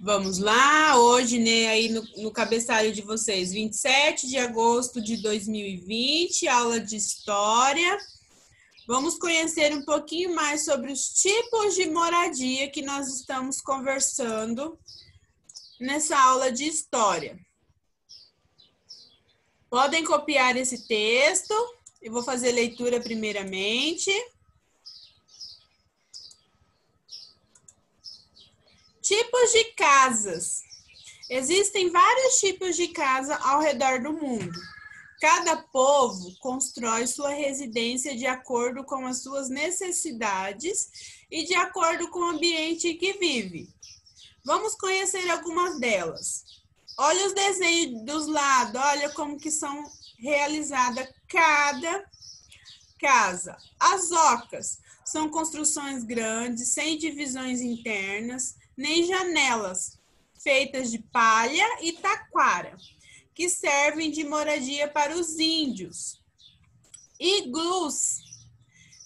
Vamos lá, hoje, né, aí no cabeçalho de vocês, 27 de agosto de 2020, aula de História. Vamos conhecer um pouquinho mais sobre os tipos de moradia que nós estamos conversando nessa aula de História. Podem copiar esse texto, eu vou fazer leitura primeiramente. Tipos de casas. Existem vários tipos de casa ao redor do mundo. Cada povo constrói sua residência de acordo com as suas necessidades e de acordo com o ambiente em que vive. Vamos conhecer algumas delas. Olha os desenhos dos lados, olha como que são realizadas cada casa. As ocas são construções grandes, sem divisões internas, nem janelas, feitas de palha e taquara, que servem de moradia para os índios. Iglus,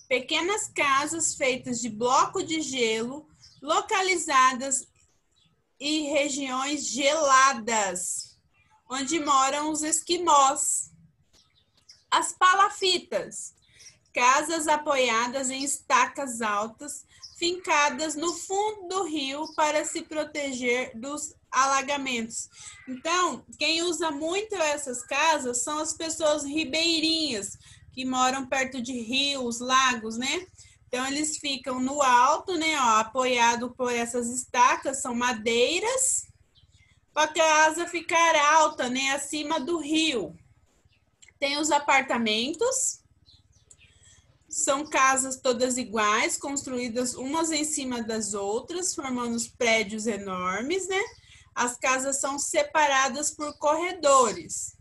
pequenas casas feitas de bloco de gelo, localizadas em regiões geladas, onde moram os esquimós. As palafitas, casas apoiadas em estacas altas, fincadas no fundo do rio para se proteger dos alagamentos. Então, quem usa muito essas casas são as pessoas ribeirinhas, que moram perto de rios, lagos, né? Então, eles ficam no alto, né, ó, apoiado por essas estacas, são madeiras, para a casa ficar alta, né, acima do rio. Tem os apartamentos. São casas todas iguais, construídas umas em cima das outras, formando prédios enormes, né? As casas são separadas por corredores.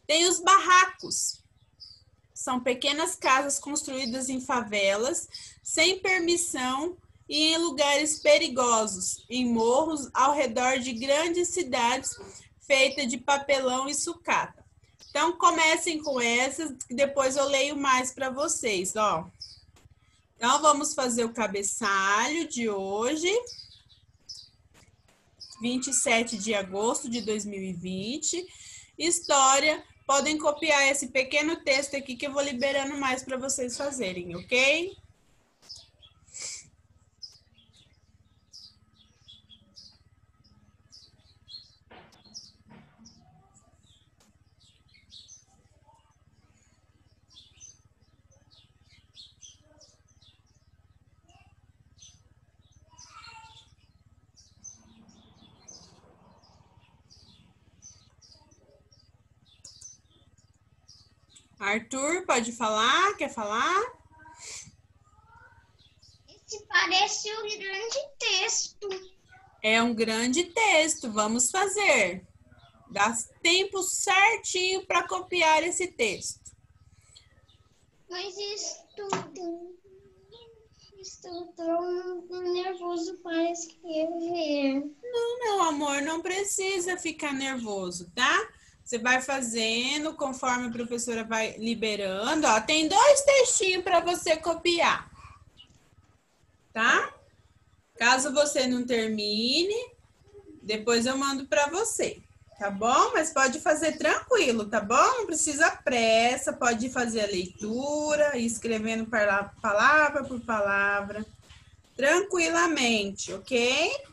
Tem os barracos. São pequenas casas construídas em favelas, sem permissão e em lugares perigosos, em morros ao redor de grandes cidades, feitas de papelão e sucata. Então, comecem com essas, depois eu leio mais para vocês, ó. Então, vamos fazer o cabeçalho de hoje, 27 de agosto de 2020. História, podem copiar esse pequeno texto aqui que eu vou liberando mais para vocês fazerem, ok? Arthur, pode falar? Quer falar? Esse parece um grande texto. É um grande texto, vamos fazer. Dá tempo certinho para copiar esse texto. Mas estou tão nervoso para escrever. Não, amor, não precisa ficar nervoso, tá? Você vai fazendo conforme a professora vai liberando. Ó, tem 2 textinhos para você copiar, tá? Caso você não termine, depois eu mando para você, tá bom? Mas pode fazer tranquilo, tá bom? Não precisa pressa, pode fazer a leitura, ir escrevendo palavra por palavra, tranquilamente, ok?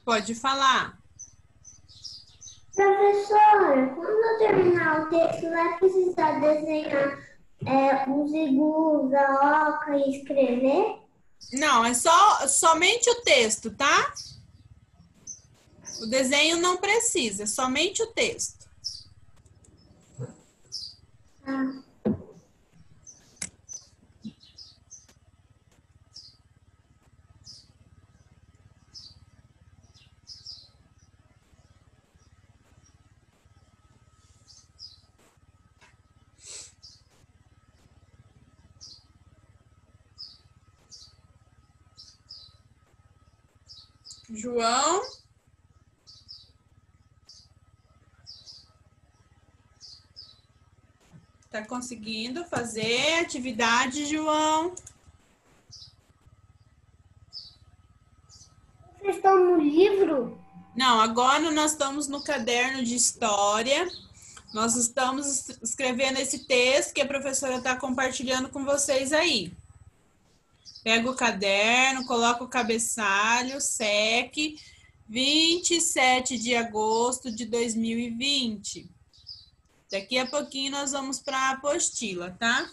Pode falar. Professora, quando eu terminar o texto, vai precisar desenhar um zigu, a oca e escrever? Não, é somente o texto, tá? O desenho não precisa, somente o texto. Ah. João? Tá conseguindo fazer atividade, João? Vocês estão no livro? Não, agora nós estamos no caderno de história. Nós estamos escrevendo esse texto que a professora está compartilhando com vocês aí. Pega o caderno, coloca o cabeçalho, seque, 27 de agosto de 2020. Daqui a pouquinho nós vamos para a apostila, tá?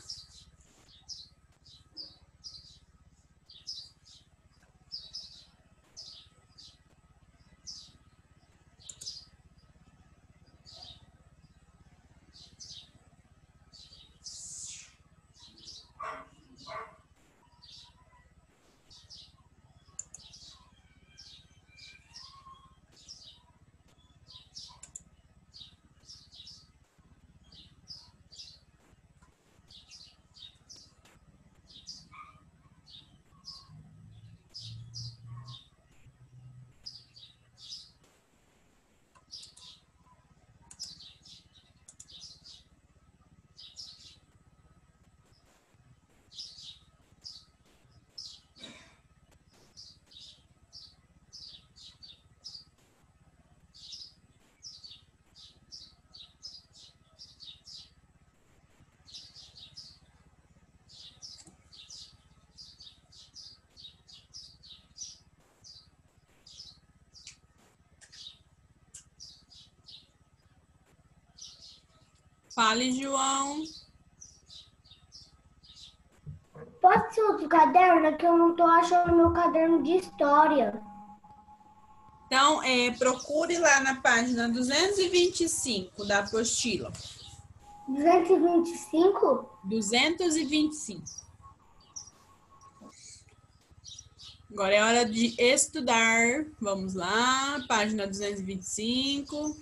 Fale, João. Pode ser outro caderno? É que eu não tô achando meu caderno de história. Então, procure lá na página 225 da apostila. 225? 225. Agora é hora de estudar. Vamos lá, página 225.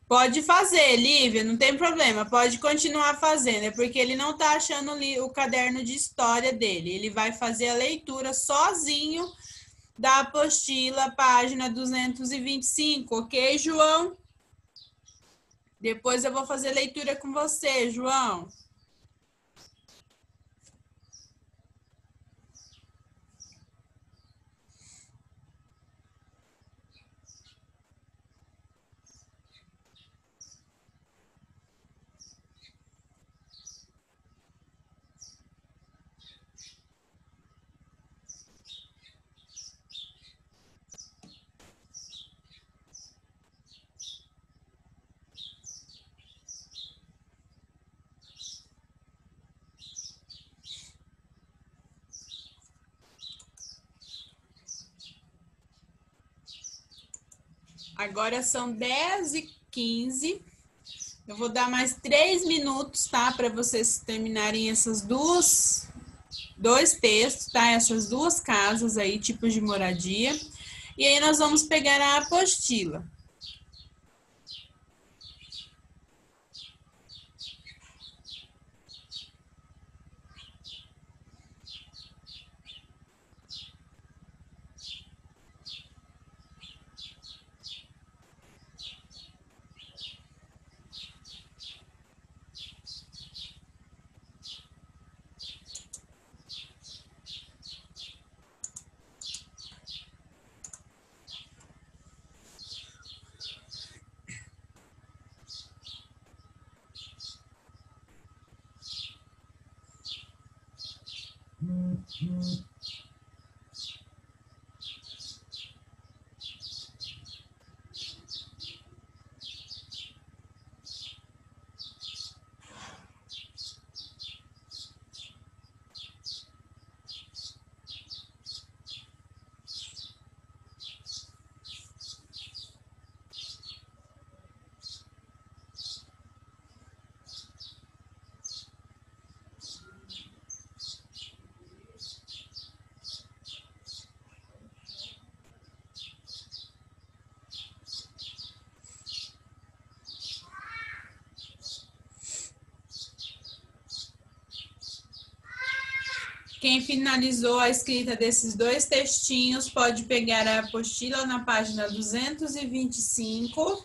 Pode fazer, Lívia, não tem problema. Pode continuar fazendo, é porque ele não está achando o caderno de história dele. Ele vai fazer a leitura sozinho da apostila, página 225, ok, João? Depois eu vou fazer leitura com você, João. Agora são 10h15. Eu vou dar mais 3 minutos, tá? Para vocês terminarem esses dois textos, tá? Essas duas casas aí, tipos de moradia. E aí nós vamos pegar a apostila. Quem finalizou a escrita desses dois textinhos pode pegar a apostila na página 225.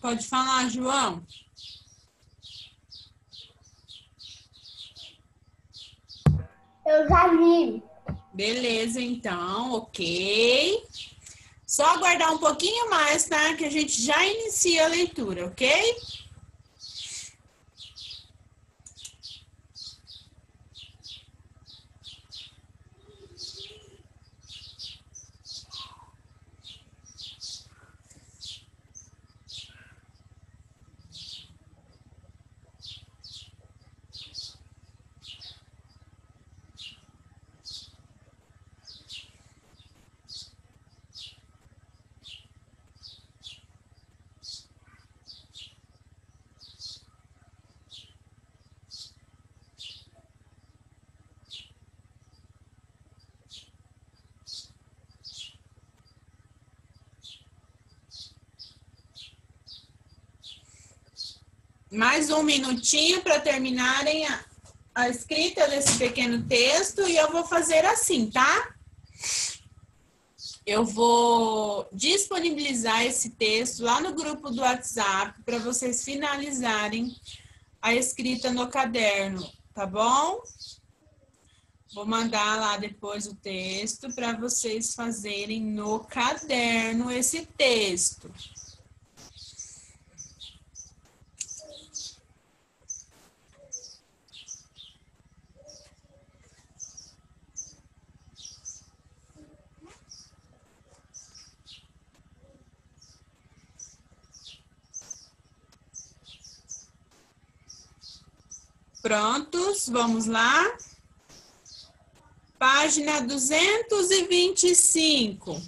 Pode falar, João. Eu já li. Beleza, então, ok. Só aguardar um pouquinho mais, tá? Que a gente já inicia a leitura, ok? Mais um minutinho para terminarem a escrita desse pequeno texto e eu vou fazer assim, tá? Eu vou disponibilizar esse texto lá no grupo do WhatsApp para vocês finalizarem a escrita no caderno, tá bom? Vou mandar lá depois o texto para vocês fazerem no caderno esse texto. Prontos? Vamos lá? Página 225.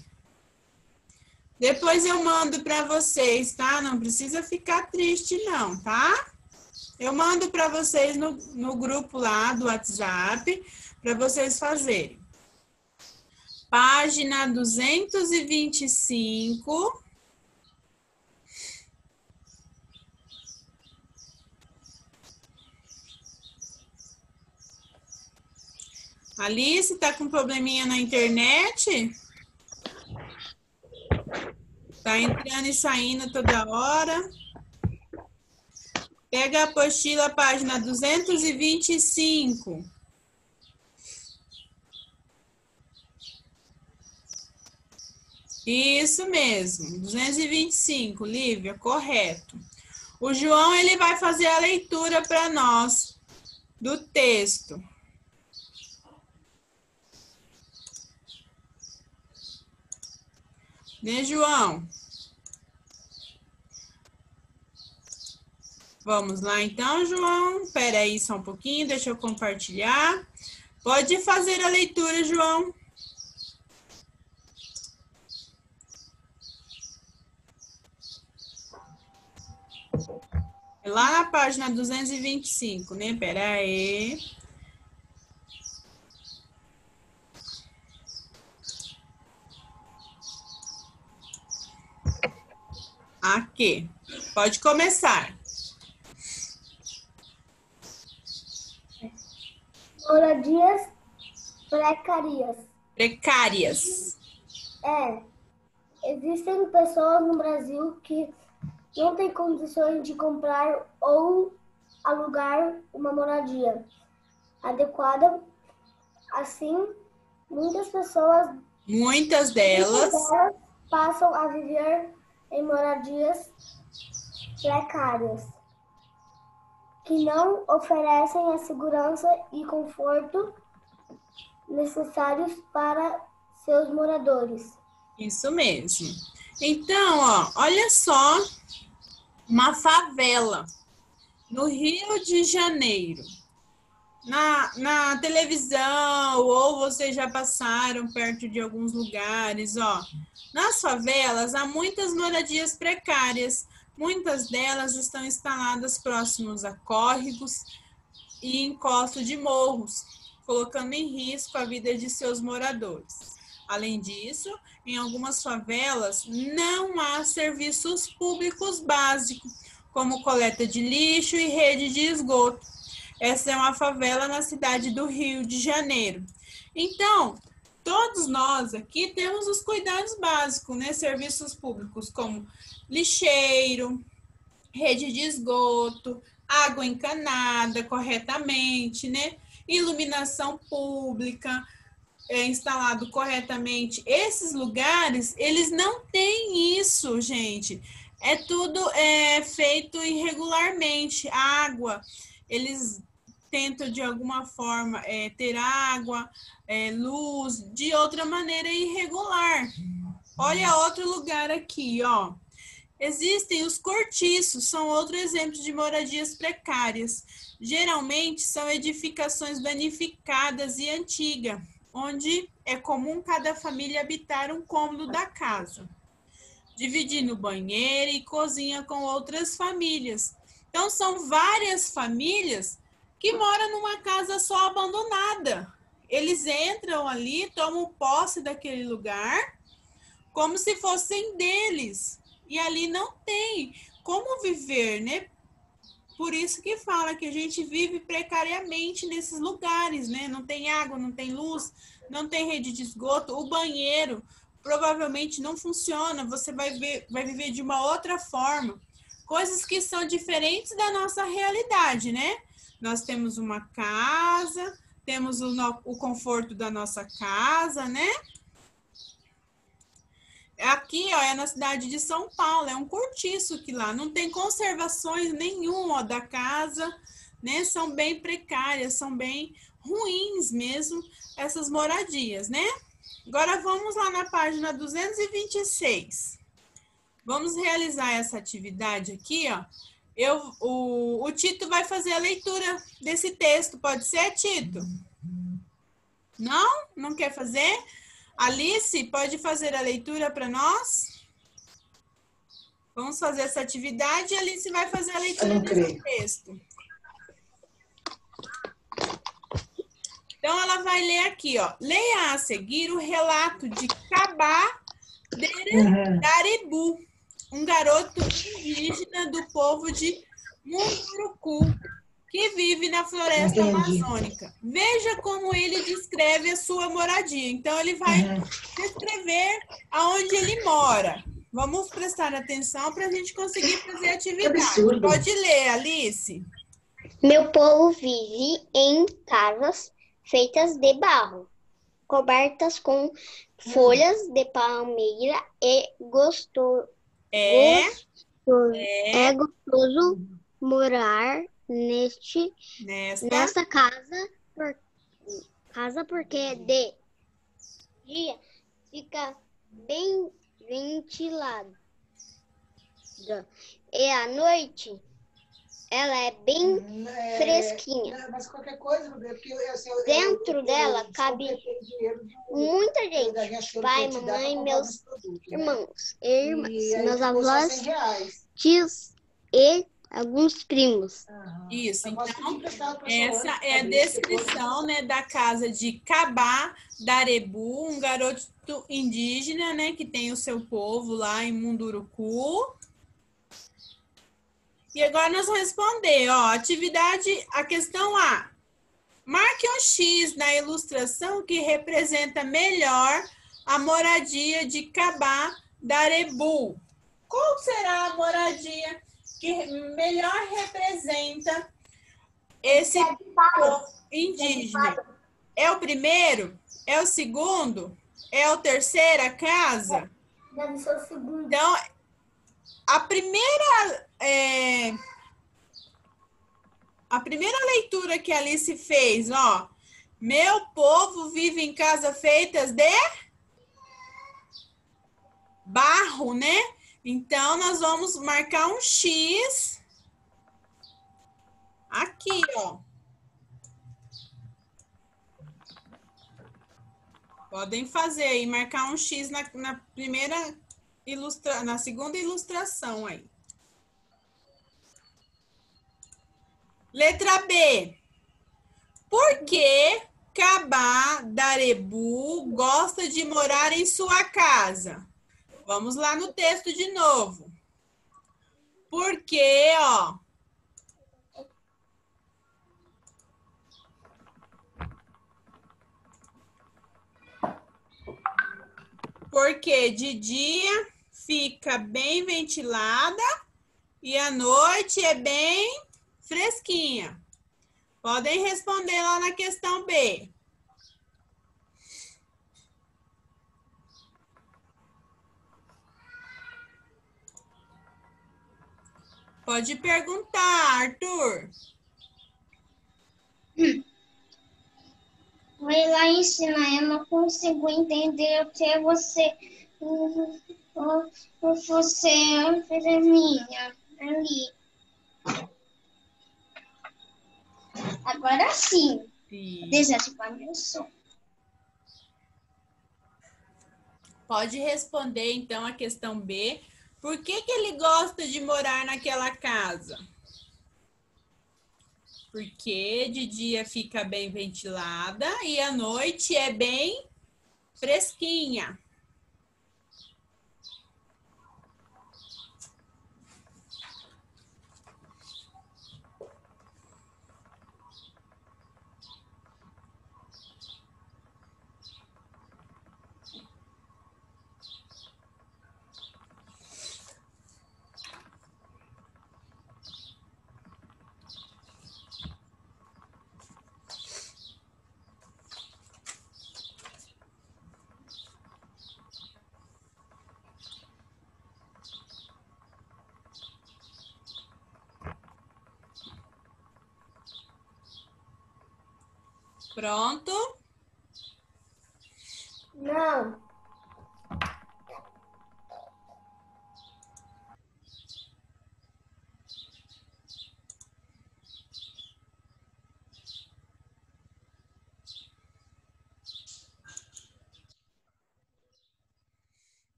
Depois eu mando para vocês, tá? Não precisa ficar triste não, tá? Eu mando para vocês no grupo lá do WhatsApp, para vocês fazerem. Página 225. Alice, tá com probleminha na internet? Tá entrando e saindo toda hora. Pega a apostila, página 225. Isso mesmo, 225, Lívia, correto. O João, ele vai fazer a leitura para nós do texto. Né, João? Vamos lá então, João. Espera aí só um pouquinho, deixa eu compartilhar. Pode fazer a leitura, João. Lá na página 225, né? Espera aí. Aqui. Pode começar. Moradias precárias. Precárias. Existem pessoas no Brasil que não têm condições de comprar ou alugar uma moradia adequada. Assim, muitas delas passam a viver em moradias precárias, que não oferecem a segurança e conforto necessários para seus moradores. Isso mesmo. Então, ó, olha só, uma favela no Rio de Janeiro. Na televisão, ou vocês já passaram perto de alguns lugares, ó. Nas favelas há muitas moradias precárias. Muitas delas estão instaladas próximos a córregos e encostos de morros, colocando em risco a vida de seus moradores. Além disso, em algumas favelas não há serviços públicos básicos, como coleta de lixo e rede de esgoto. Essa é uma favela na cidade do Rio de Janeiro. Então, todos nós aqui temos os cuidados básicos, né? Serviços públicos como lixeiro, rede de esgoto, água encanada corretamente, né? Iluminação pública instalado corretamente. Esses lugares, eles não têm isso, gente. É tudo feito irregularmente. Água, eles tentam de alguma forma ter água, luz, de outra maneira irregular. Olha outro lugar aqui, ó. Existem os cortiços, são outro exemplo de moradias precárias. Geralmente são edificações danificadas e antigas, onde é comum cada família habitar um cômodo da casa, dividindo banheiro e cozinha com outras famílias. Então, são várias famílias que moram numa casa só abandonada. Eles entram ali, tomam posse daquele lugar, como se fossem deles. E ali não tem como viver, né? Por isso que fala que a gente vive precariamente nesses lugares, né? Não tem água, não tem luz, não tem rede de esgoto, o banheiro provavelmente não funciona, você vai viver de uma outra forma. Coisas que são diferentes da nossa realidade, né? Nós temos uma casa, temos o conforto da nossa casa, né? Aqui, ó, é na cidade de São Paulo, é um cortiço que lá não tem conservações nenhuma da casa, né? São bem precárias, são bem ruins mesmo essas moradias, né? Agora vamos lá na página 226. Vamos realizar essa atividade aqui, ó. O Tito vai fazer a leitura desse texto, pode ser, Tito? Não? Não quer fazer? Alice, pode fazer a leitura para nós? Vamos fazer essa atividade e a Alice vai fazer a leitura desse texto. Então, ela vai ler aqui, ó. Leia a seguir o relato de Cabá Darebu, um garoto indígena do povo de Munduruku, que vive na floresta amazônica. Veja como ele descreve a sua moradia. Então, ele vai descrever aonde ele mora. Vamos prestar atenção para a gente conseguir fazer a atividade. Pode ler, Alice. Meu povo vive em casas feitas de barro, cobertas com folhas de palmeira e gostoso. É gostoso morar nesta casa porque de dia fica bem ventilada e à noite ela é bem fresquinha. Mas qualquer coisa, porque dentro dela cabe muita gente. Pai, mamãe, meus irmãos, irmãs, meus avós, tios e alguns primos. Isso, então, essa é a descrição, né, da casa de Cabá Darebu, um garoto indígena, né, que tem o seu povo lá em Munduruku. E agora nós vamos responder, ó, a questão A. Marque um X na ilustração que representa melhor a moradia de Cabá Darebu. Qual será a moradia que melhor representa esse povo indígena? É o primeiro? É o segundo? É a terceira casa? Deve ser o segundo. Então, a primeira leitura que a Alice fez, ó. Meu povo vive em casas feitas de barro, né? Então, nós vamos marcar um X aqui, ó. Podem fazer aí, marcar um X na primeira na segunda ilustração aí. Letra B. Por que Cabá Darebu gosta de morar em sua casa? Vamos lá no texto de novo. Porque, ó. Porque de dia fica bem ventilada e à noite é bem fresquinha. Podem responder lá na questão B. Pode perguntar, Arthur. Vai lá ensinar, eu não consigo entender o que você fez minha ali. Agora sim. Desativar meu som. Pode responder, então, a questão B. Por que ele gosta de morar naquela casa? Porque de dia fica bem ventilada e à noite é bem fresquinha. Pronto? Não.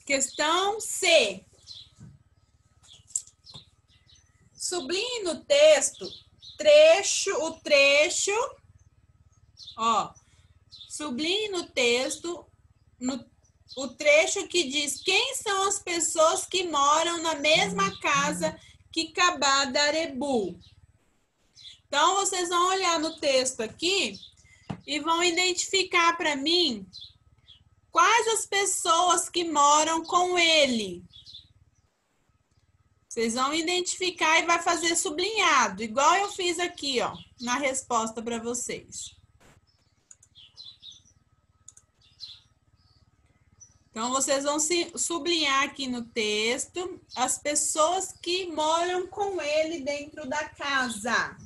Questão C. Sublinhe no texto o trecho, ó. Sublinhe no texto o trecho que diz quem são as pessoas que moram na mesma casa que Kabadarebu. Então, vocês vão olhar no texto aqui e vão identificar para mim quais as pessoas que moram com ele. Vocês vão identificar e vai fazer sublinhado, igual eu fiz aqui, ó, na resposta para vocês. Então, vocês vão sublinhar aqui no texto as pessoas que moram com ele dentro da casa.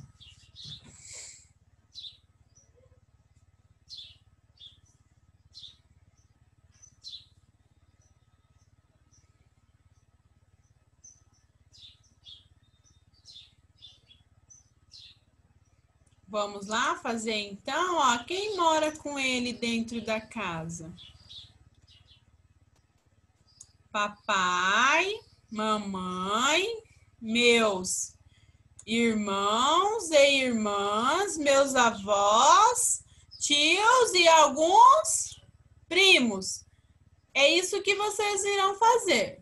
Vamos lá fazer então, ó, quem mora com ele dentro da casa? Papai, mamãe, meus irmãos e irmãs, meus avós, tios e alguns primos. É isso que vocês irão fazer.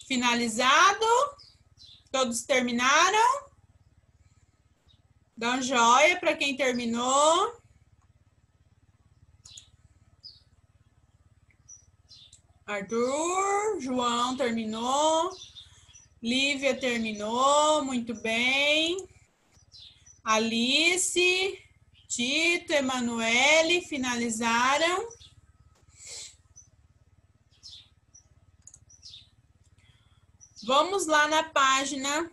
Finalizado? Todos terminaram? Dá um joia para quem terminou. Arthur, João terminou. Lívia terminou, muito bem. Alice, Tito, Emanuele finalizaram. Vamos lá na página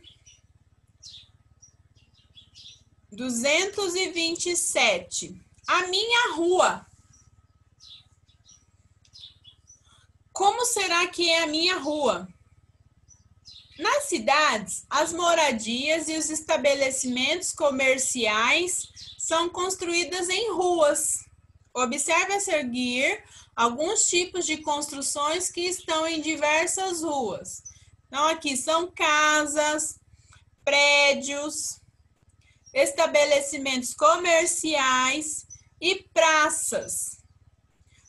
227. A minha rua. Como será que é a minha rua? Nas cidades, as moradias e os estabelecimentos comerciais são construídas em ruas. Observe a seguir alguns tipos de construções que estão em diversas ruas. Então, aqui são casas, prédios, estabelecimentos comerciais e praças.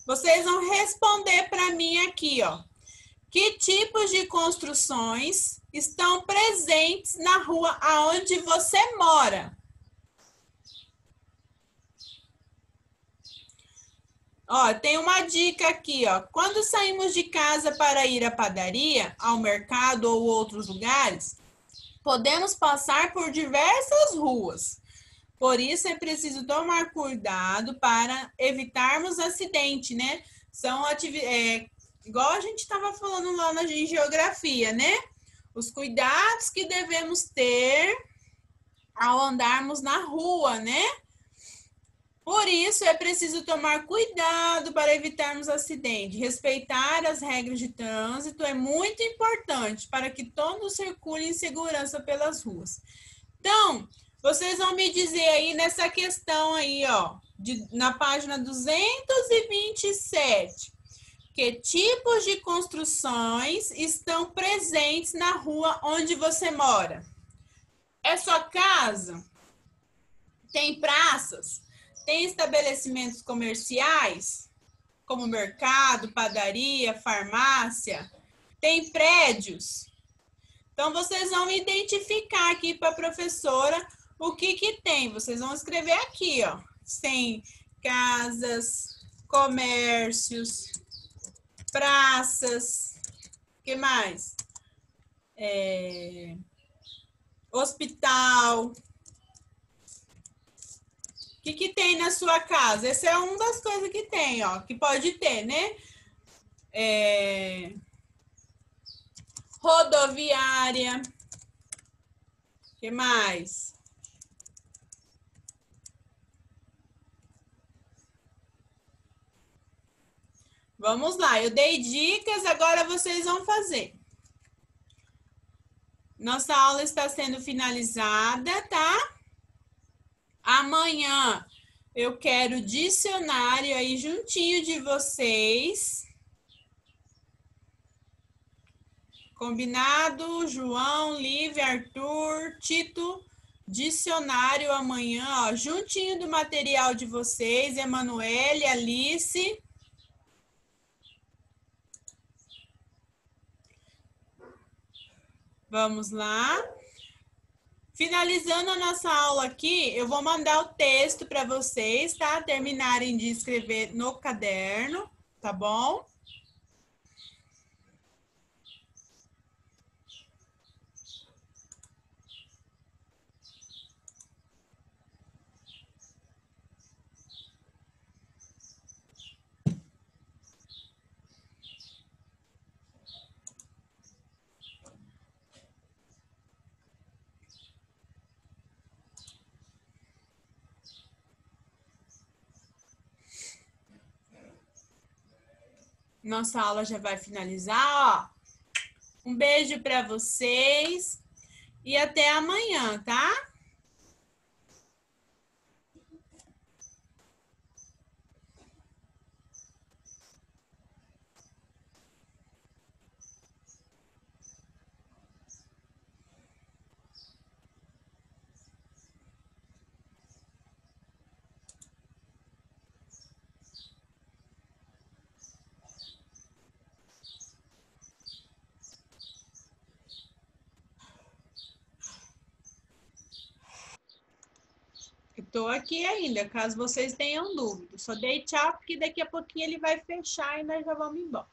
Vocês vão responder para mim aqui, ó. Que tipos de construções estão presentes na rua aonde você mora? Ó, tem uma dica aqui, ó. Quando saímos de casa para ir à padaria, ao mercado ou outros lugares, podemos passar por diversas ruas. Por isso, é preciso tomar cuidado para evitarmos acidente, né? São igual a gente estava falando lá em geografia, né? Os cuidados que devemos ter ao andarmos na rua, né? Por isso, é preciso tomar cuidado para evitarmos acidente. Respeitar as regras de trânsito é muito importante para que todos circulem em segurança pelas ruas. Então, vocês vão me dizer aí nessa questão aí, ó, na página 227, que tipos de construções estão presentes na rua onde você mora? É sua casa? Tem praças? Tem estabelecimentos comerciais, como mercado, padaria, farmácia? Tem prédios? Então, vocês vão identificar aqui para a professora o que que tem. Vocês vão escrever aqui, ó. Tem casas, comércios, praças, o que mais? Hospital. O que que tem na sua casa? Essa é uma das coisas que tem, ó, que pode ter, né? Rodoviária. O que mais? Vamos lá, eu dei dicas, agora vocês vão fazer. Nossa aula está sendo finalizada, tá? Amanhã eu quero dicionário aí juntinho de vocês. Combinado? João, Lívia, Arthur, Tito, dicionário amanhã, ó, juntinho do material de vocês, Emanuele, Alice. Vamos lá. Finalizando a nossa aula aqui, eu vou mandar o texto para vocês, tá? Terminarem de escrever no caderno, tá bom? Nossa aula já vai finalizar, ó. Um beijo para vocês e até amanhã, tá? Estou aqui ainda, caso vocês tenham dúvidas. Só dei tchau, porque daqui a pouquinho ele vai fechar e nós já vamos embora.